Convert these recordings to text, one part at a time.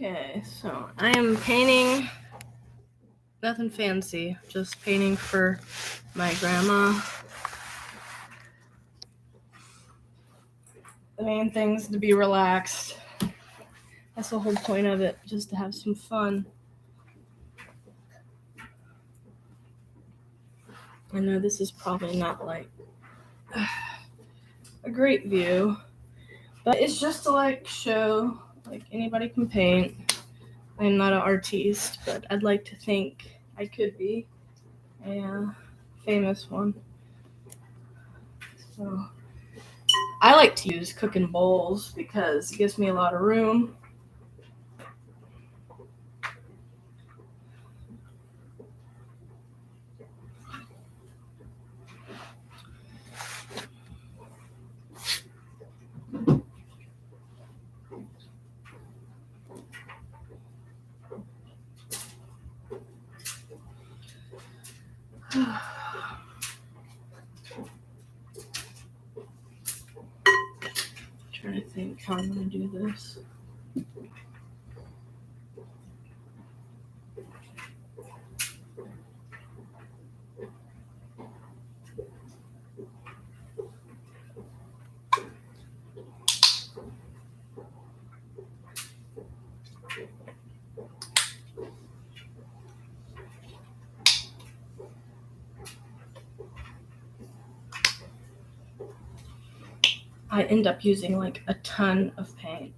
Okay, so I am painting, nothing fancy, just painting for my grandma. The main thing is to be relaxed. That's the whole point of it, just to have some fun. I know this is probably not like a great view, but it's just to like show like anybody can paint. I'm not an artiste, but I'd like to think I could be a famous one. So I like to use cooking bowls because it gives me a lot of room. Trying to think how I'm going to do this. I end up using like a ton of paint.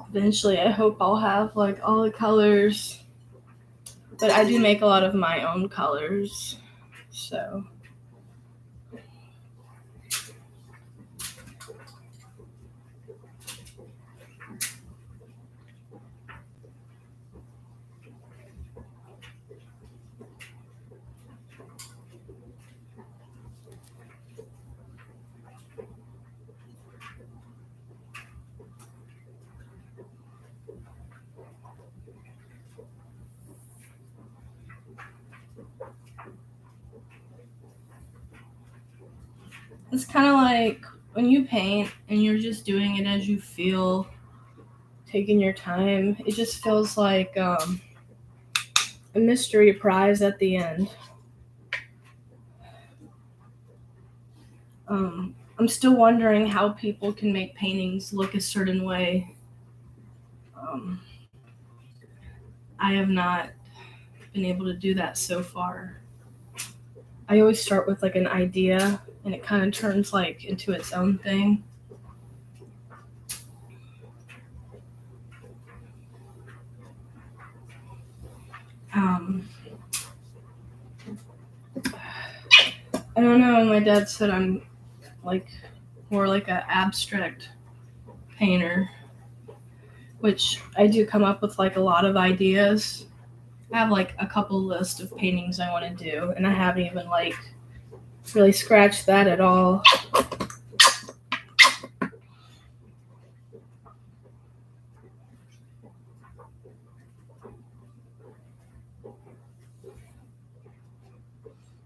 Eventually, I hope I'll have like all the colors, but I do make a lot of my own colors, so. It's kind of like when you paint and you're just doing it as you feel, taking your time. It just feels like a mystery prize at the end. I'm still wondering how people can make paintings look a certain way. I have not been able to do that so far. I always start with like an idea and it kind of turns like into its own thing. I don't know, my dad said I'm like more like an abstract painter, which I do come up with like a lot of ideas. I have like a couple list of paintings I want to do, and I haven't even like really scratched that at all.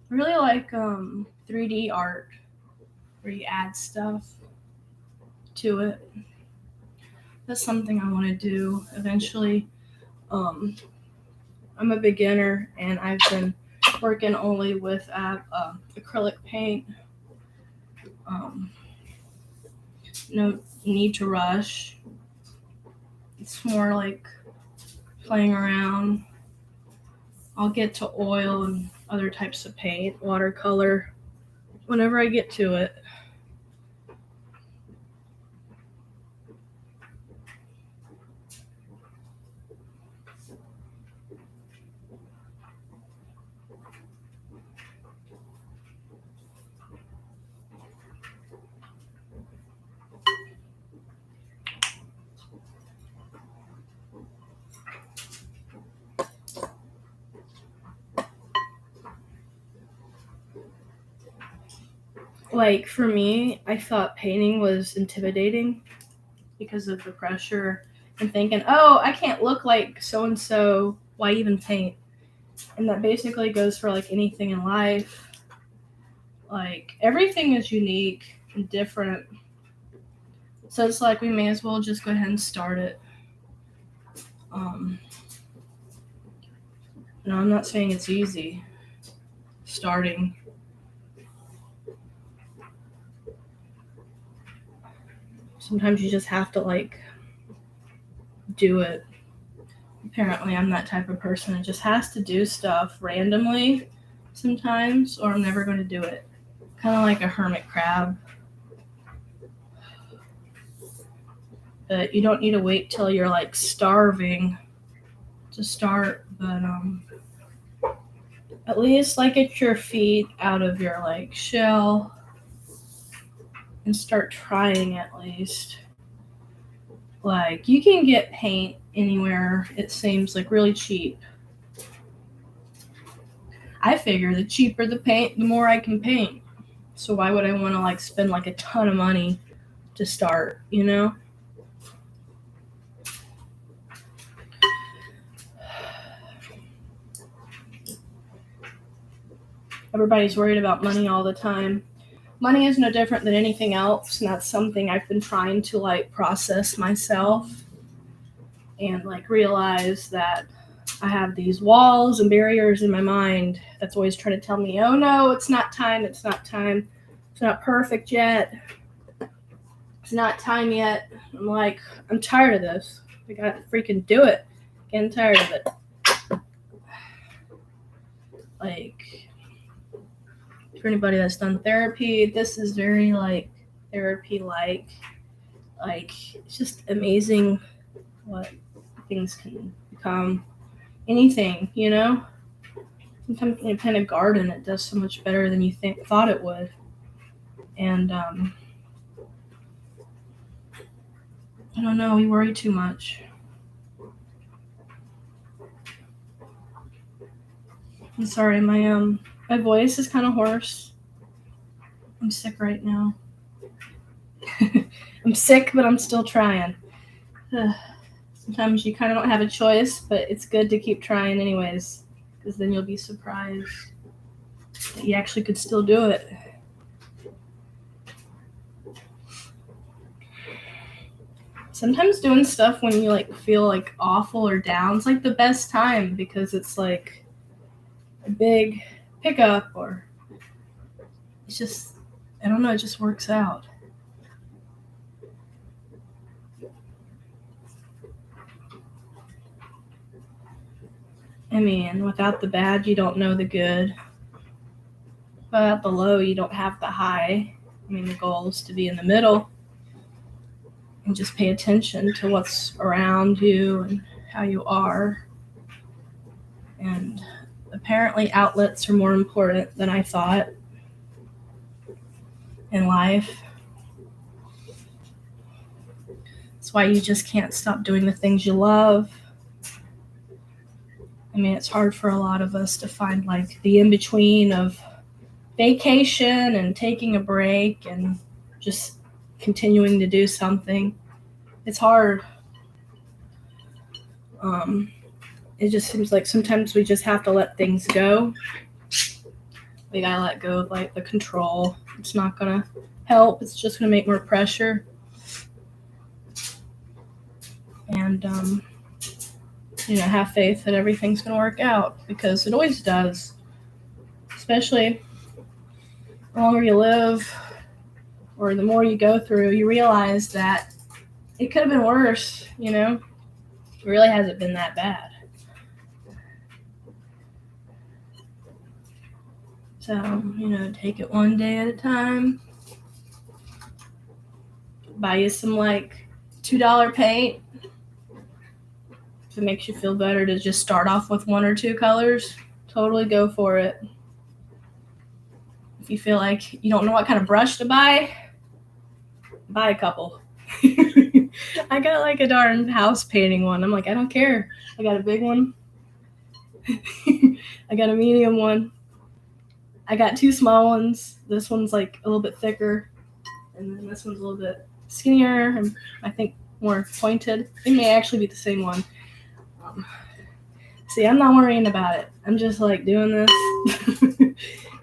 I really like 3D art where you add stuff to it. That's something I want to do eventually. I'm a beginner and I've been working only with acrylic paint. No need to rush. It's more like playing around. I'll get to oil and other types of paint, watercolor, whenever I get to it. Like for me, I thought painting was intimidating because of the pressure and thinking, oh, I can't look like so-and-so, why even paint? And that basically goes for like anything in life. Like everything is unique and different. So it's like we may as well just go ahead and start it. No, I'm not saying it's easy starting. Sometimes you just have to like do it. Apparently I'm that type of person that just has to do stuff randomly sometimes, or I'm never going to do it. Kind of like a hermit crab. But you don't need to wait till you're like starving to start, but at least like get your feet out of your like shell and start trying at least. Like you can get paint anywhere, it seems like really cheap. I figure the cheaper the paint, the more I can paint. So why would I want to like spend like a ton of money to start, you know? Everybody's worried about money all the time. Money is no different than anything else, and that's something I've been trying to like process myself and like realize that I have these walls and barriers in my mind that's always trying to tell me, oh no, it's not time, it's not time, it's not perfect yet, it's not time yet. I'm like, I'm tired of this. I gotta freaking do it. Getting tired of it. Like, for anybody that's done therapy, this is very like therapy-like. Like, it's just amazing what things can become. Anything, you know? Sometimes when you plant a garden, it does so much better than you thought it would. And I don't know, we worry too much. I'm sorry, my voice is kind of hoarse. I'm sick right now. I'm sick, but I'm still trying. Sometimes you kind of don't have a choice, but it's good to keep trying anyways, because then you'll be surprised that you actually could still do it. Sometimes doing stuff when you like feel like awful or down is like the best time, because it's like a big pickup, or it's just, I don't know, it just works out. I mean, without the bad, you don't know the good. Without the low, you don't have the high. I mean, the goal is to be in the middle and just pay attention to what's around you and how you are. And apparently outlets are more important than I thought in life. That's why you just can't stop doing the things you love. I mean, it's hard for a lot of us to find like the in-between of vacation and taking a break and just continuing to do something. It's hard. It just seems like sometimes we just have to let things go. We gotta let go of like the control. It's not gonna help. It's just gonna make more pressure. And have faith that everything's gonna work out, because it always does. Especially the longer you live, or the more you go through, you realize that it could have been worse. It really hasn't been that bad. So, take it one day at a time. Buy you some like $2 paint. If it makes you feel better to just start off with 1 or 2 colors, totally go for it. If you feel like you don't know what kind of brush to buy a couple. I got like a darn house painting one. I'm like, I don't care. I got a big one. I got a medium one. I got 2 small ones. This one's like a little bit thicker, and then this one's a little bit skinnier. And I think more pointed. It may actually be the same one. See, I'm not worrying about it. I'm just like doing this.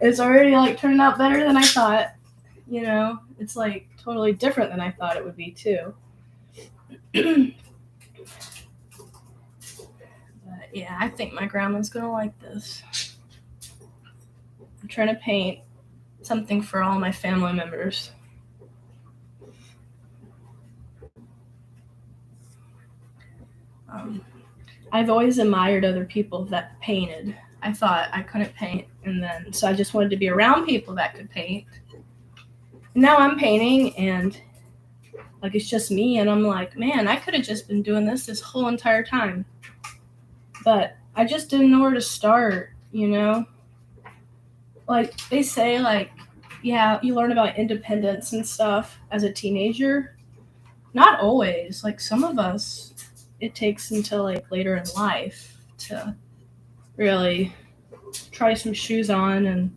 It's already like turned out better than I thought. You know, it's like totally different than I thought it would be too. But yeah, I think my grandma's gonna like this. I'm trying to paint something for all my family members. I've always admired other people that painted. I thought I couldn't paint, and then so I just wanted to be around people that could paint. And now I'm painting, and like it's just me, and I'm like, man, I could have just been doing this whole entire time. But I just didn't know where to start, you know? Like they say, like, yeah, you learn about independence and stuff as a teenager. Not always. Like some of us, it takes until like later in life to really try some shoes on and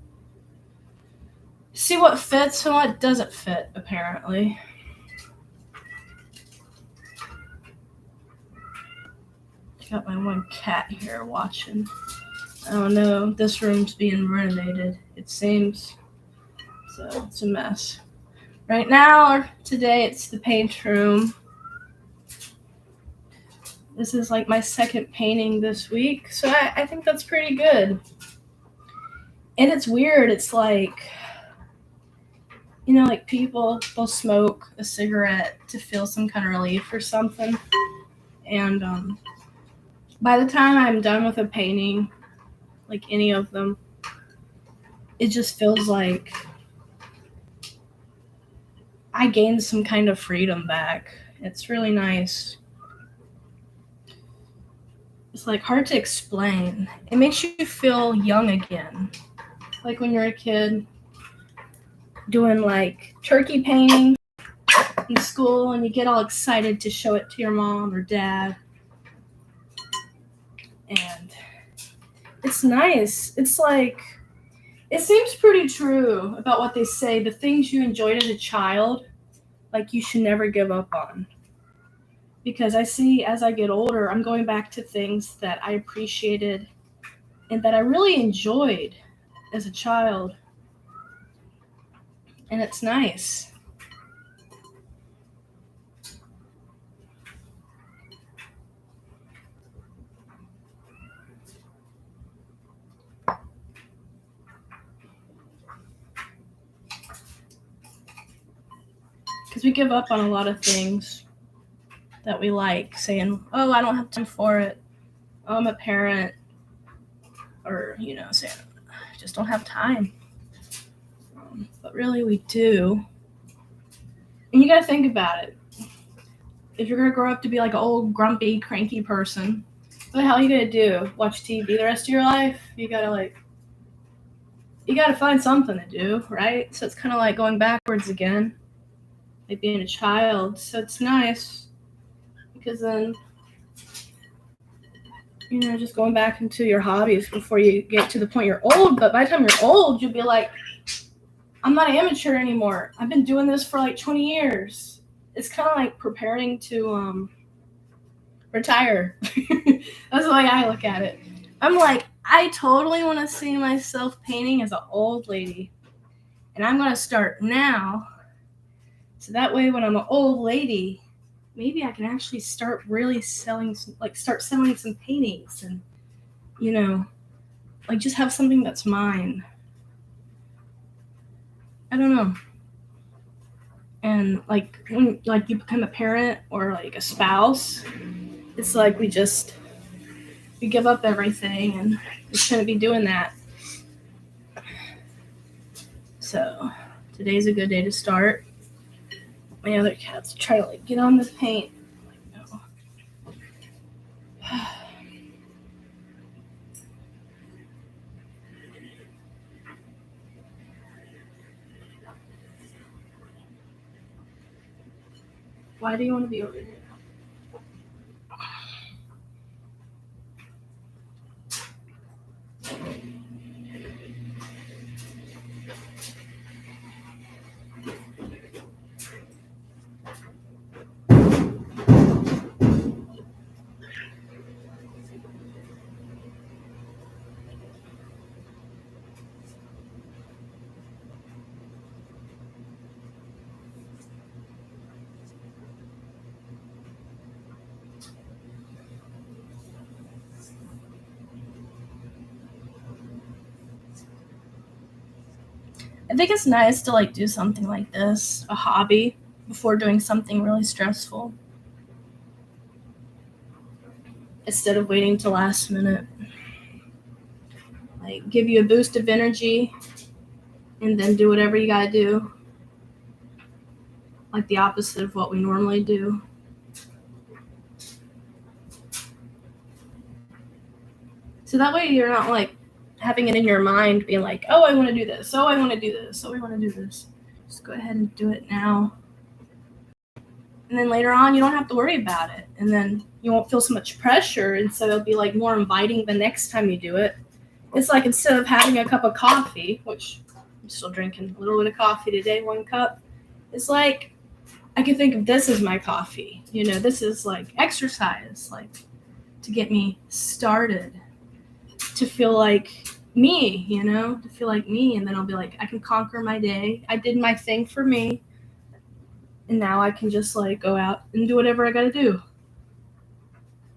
see what fits and what doesn't fit, apparently. Got my one cat here watching. I don't know, this room's being renovated, it seems. So it's a mess. Right now, or today, it's the paint room. This is like my second painting this week, so I think that's pretty good. And it's weird, it's like, you know, like people will smoke a cigarette to feel some kind of relief or something. And by the time I'm done with a painting, like any of them, it just feels like I gained some kind of freedom back. It's really nice. It's like hard to explain. It makes you feel young again. Like when you're a kid doing like turkey painting in school and you get all excited to show it to your mom or dad. And it's nice. It's like, it seems pretty true about what they say. The things you enjoyed as a child, like you should never give up on. Because I see as I get older, I'm going back to things that I appreciated and that I really enjoyed as a child. And it's nice. Because we give up on a lot of things that we like, saying, oh, I don't have time for it. Oh, I'm a parent. Or, you know, saying, I just don't have time. But really, we do. And you got to think about it. If you're going to grow up to be like an old, grumpy, cranky person, what the hell are you going to do? Watch TV the rest of your life? You got to find something to do, right? So it's kind of like going backwards again, like being a child. So it's nice because then, you know, just going back into your hobbies before you get to the point you're old. But by the time you're old, you'll be like, I'm not amateur anymore. I've been doing this for like 20 years. It's kind of like preparing to retire. That's the way I look at it. I'm like, I totally want to see myself painting as an old lady. And I'm going to start now. So that way when I'm an old lady, maybe I can actually start really selling some paintings and, you know, like just have something that's mine. I don't know. And like when like you become a parent or like a spouse, it's like we give up everything and we shouldn't be doing that. So today's a good day to start. My other cats try to like get on this paint. Like, no. Why do you want to be over here? I think it's nice to like do something like this, a hobby, before doing something really stressful, instead of waiting till last minute. Like, give you a boost of energy and then do whatever you gotta do, like the opposite of what we normally do. So that way you're not like having it in your mind being like, oh, I want to do this, oh, I want to do this, oh, I want to do this. Just go ahead and do it now. And then later on, you don't have to worry about it. And then you won't feel so much pressure. And so it'll be like more inviting the next time you do it. It's like instead of having a cup of coffee, which I'm still drinking a little bit of coffee today, 1 cup, it's like I can think of this as my coffee. You know, this is like exercise, like to get me started, to feel like me, you know, to feel like me. And then I'll be like, I can conquer my day. I did my thing for me. And now I can just like go out and do whatever I got to do.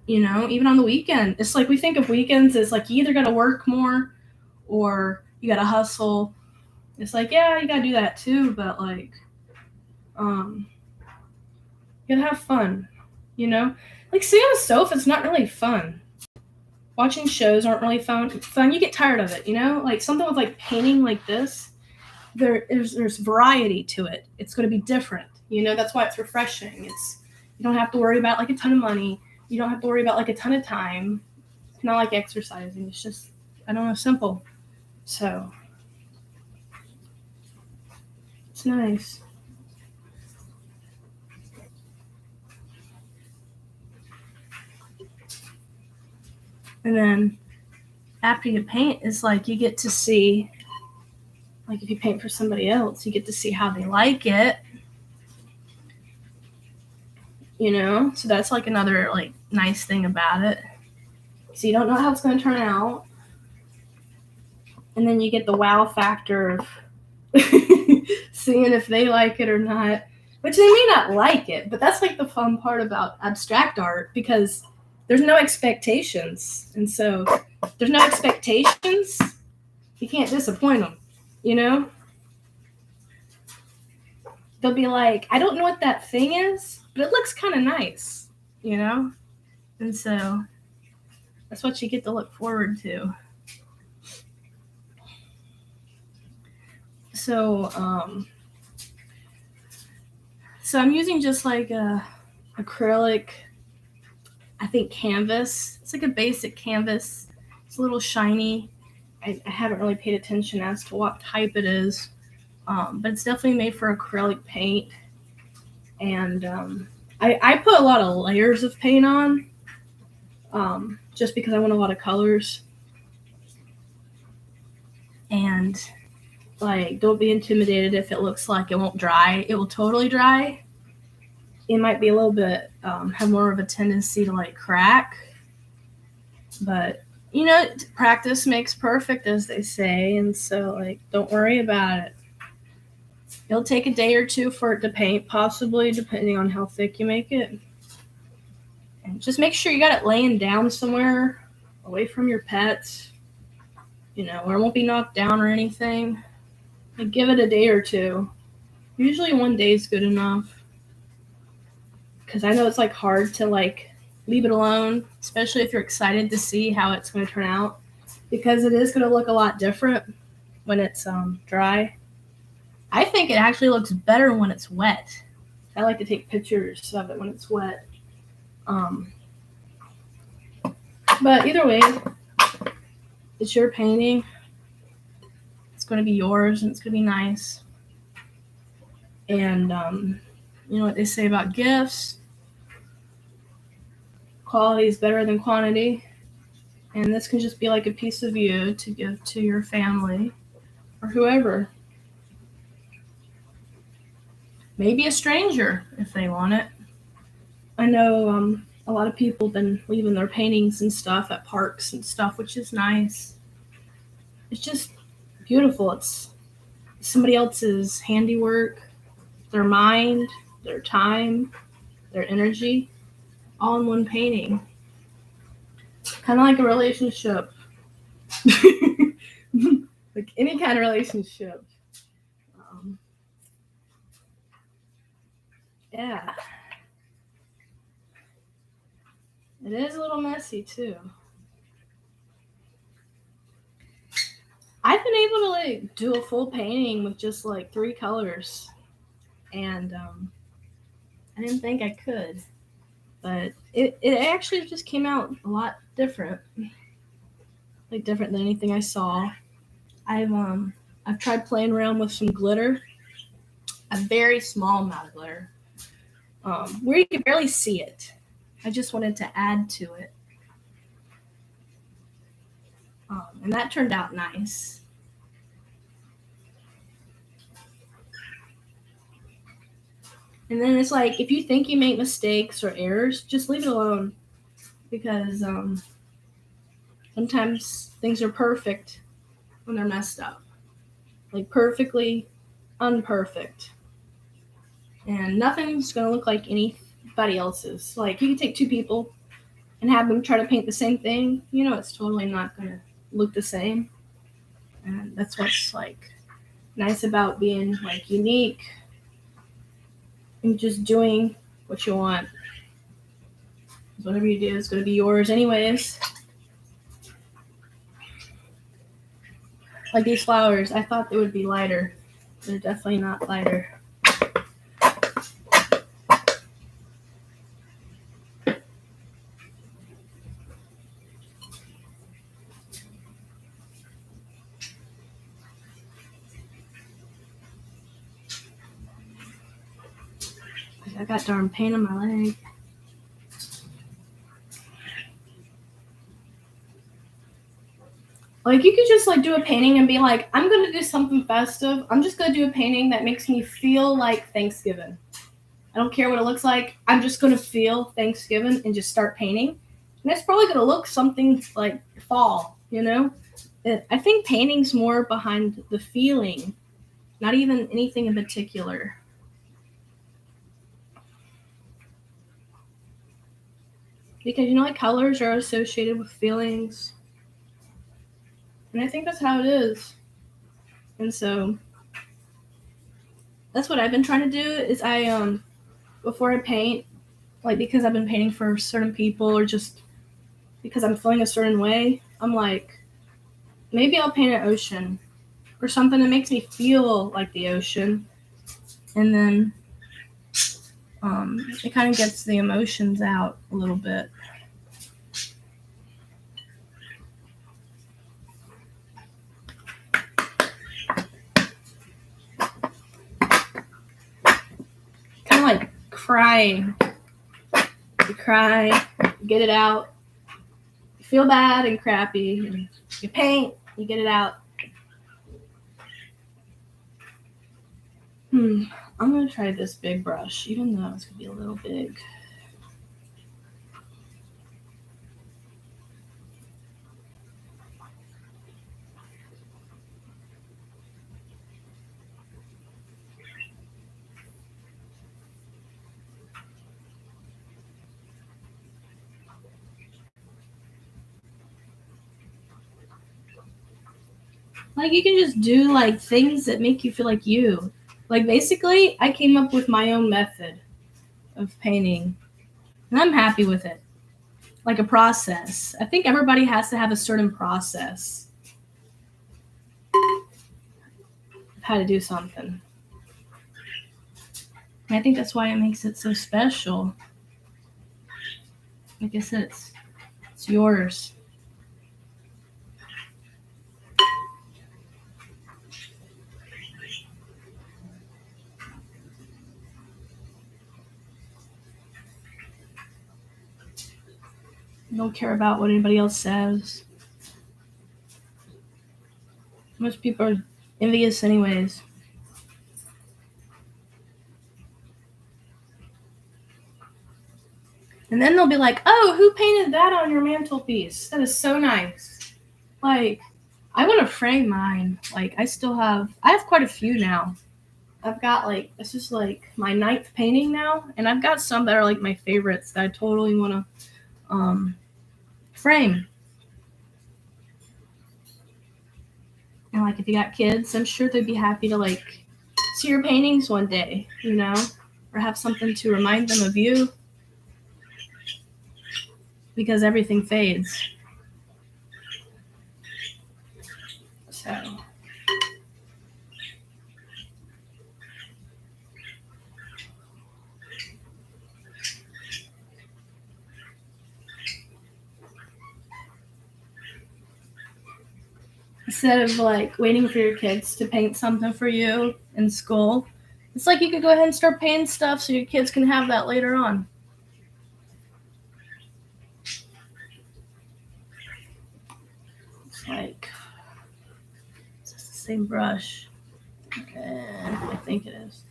You know, even on the weekend, it's like we think of weekends as like you either got to work more or you got to hustle. It's like, yeah, you got to do that too. But like, you got to have fun, you know, like sitting on a sofa is not really fun. Watching shows aren't really fun. You get tired of it, you know, like something with like painting like this, there's variety to it. It's going to be different. You know, that's why it's refreshing. You don't have to worry about like a ton of money. You don't have to worry about like a ton of time. It's not like exercising. It's just, I don't know, simple. So it's nice. And then after you paint, it's like you get to see, like if you paint for somebody else, you get to see how they like it. You know, so that's like another like nice thing about it. So you don't know how it's going to turn out, and then you get the wow factor of seeing if they like it or not, which they may not like it, but that's like the fun part about abstract art, because there's no expectations. And so there's no expectations, you can't disappoint them, you know. They'll be like, I don't know what that thing is, but it looks kind of nice, you know? And so that's what you get to look forward to. So I'm using just like a acrylic, I think, canvas. It's like a basic canvas. It's a little shiny. I haven't really paid attention as to what type it is, but it's definitely made for acrylic paint. And I put a lot of layers of paint on, just because I want a lot of colors. And like, don't be intimidated if it looks like it won't dry. It will totally dry. It might be a little bit, have more of a tendency to like crack. But, you know, practice makes perfect, as they say. And so, like, don't worry about it. It'll take a day or two for it to paint, possibly, depending on how thick you make it. And just make sure you got it laying down somewhere away from your pets, you know, where it won't be knocked down or anything. Like, give it a day or two. Usually 1 day is good enough. Because I know it's like hard to like leave it alone, especially if you're excited to see how it's going to turn out, because it is going to look a lot different when it's dry. I think it actually looks better when it's wet. I like to take pictures of it when it's wet. But either way, it's your painting. It's going to be yours, and it's going to be nice. And you know what they say about gifts? Quality is better than quantity. And this can just be like a piece of you to give to your family or whoever. Maybe a stranger if they want it. I know a lot of people have been leaving their paintings and stuff at parks and stuff, which is nice. It's just beautiful. It's somebody else's handiwork, their mind, their time, their energy, all in one painting. Kind of like a relationship. Like any kind of relationship. Yeah. It is a little messy too. I've been able to like do a full painting with just like 3 colors, and I didn't think I could, but it actually just came out a lot different, like different than anything I saw. I've tried playing around with some glitter, a very small amount of glitter, where you can barely see it. I just wanted to add to it, and that turned out nice. And then it's like, if you think you make mistakes or errors, just leave it alone, because sometimes things are perfect when they're messed up, like perfectly unperfect, and nothing's gonna look like anybody else's. Like, you can take 2 people and have them try to paint the same thing, it's totally not gonna look the same. And that's what's like nice about being like unique and just doing what you want. Whatever you do is going to be yours anyways. Like these flowers, I thought they would be lighter. They're definitely not lighter. I got darn paint on my leg. Like, you could just like do a painting and be like, I'm going to do something festive. I'm just going to do a painting that makes me feel like Thanksgiving. I don't care what it looks like. I'm just going to feel Thanksgiving and just start painting. And it's probably going to look something like fall, I think painting's more behind the feeling, not even anything in particular. Because, like, colors are associated with feelings. And I think that's how it is. And so that's what I've been trying to do is before I paint, like, because I've been painting for certain people or just because I'm feeling a certain way, I'm like, maybe I'll paint an ocean or something that makes me feel like the ocean. And then it kind of gets the emotions out a little bit. Kind of like crying. You cry, you get it out. You feel bad and crappy. And you paint, you get it out. I'm going to try this big brush, even though it's going to be a little big. Like, you can just do, like, things that make you feel like you. Like, basically, I came up with my own method of painting, and I'm happy with it. Like a process. I think everybody has to have a certain process of how to do something. And I think that's why it makes it so special. Like I said, it's yours. Don't care about what anybody else says. Most people are envious anyways. And then they'll be like, oh, who painted that on your mantelpiece? That is so nice. Like, I want to frame mine. Like, I have quite a few now. I've got like, this is like my 9th painting now. And I've got some that are like my favorites that I totally want to frame. And like, if you got kids, I'm sure they'd be happy to like see your paintings one day, or have something to remind them of you, because everything fades. So instead of like waiting for your kids to paint something for you in school, it's like you could go ahead and start painting stuff so your kids can have that later on. It's like, is this the same brush? I think it is.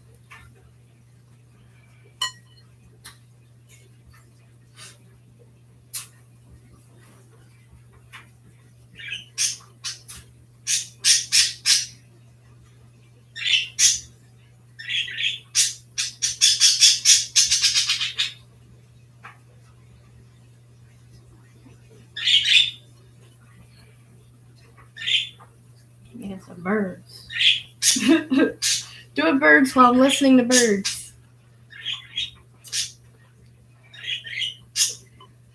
Yeah, some birds. Doing birds while I'm listening to birds.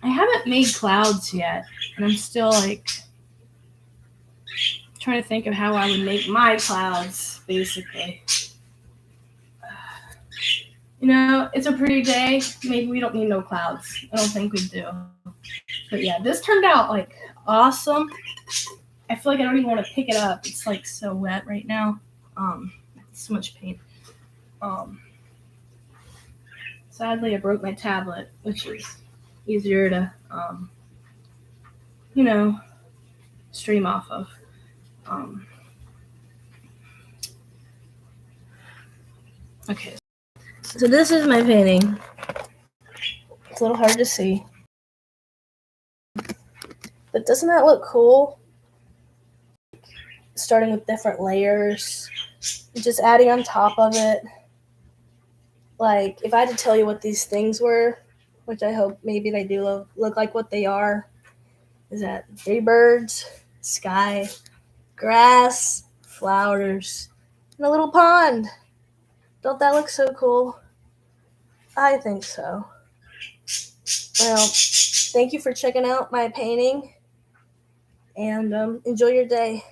I haven't made clouds yet, and I'm still like trying to think of how I would make my clouds, basically. It's a pretty day. Maybe we don't need no clouds. I don't think we do. But yeah, this turned out like awesome. I feel like I don't even want to pick it up. It's like so wet right now. So much paint. Sadly, I broke my tablet, which is easier to, stream off of. Okay, so this is my painting. It's a little hard to see. But doesn't that look cool? Starting with different layers, just adding on top of it. Like, if I had to tell you what these things were, which I hope maybe they do look like what they are, is that 3 birds, sky, grass, flowers, and a little pond. Don't that look so cool? I think so. Well, thank you for checking out my painting, and enjoy your day.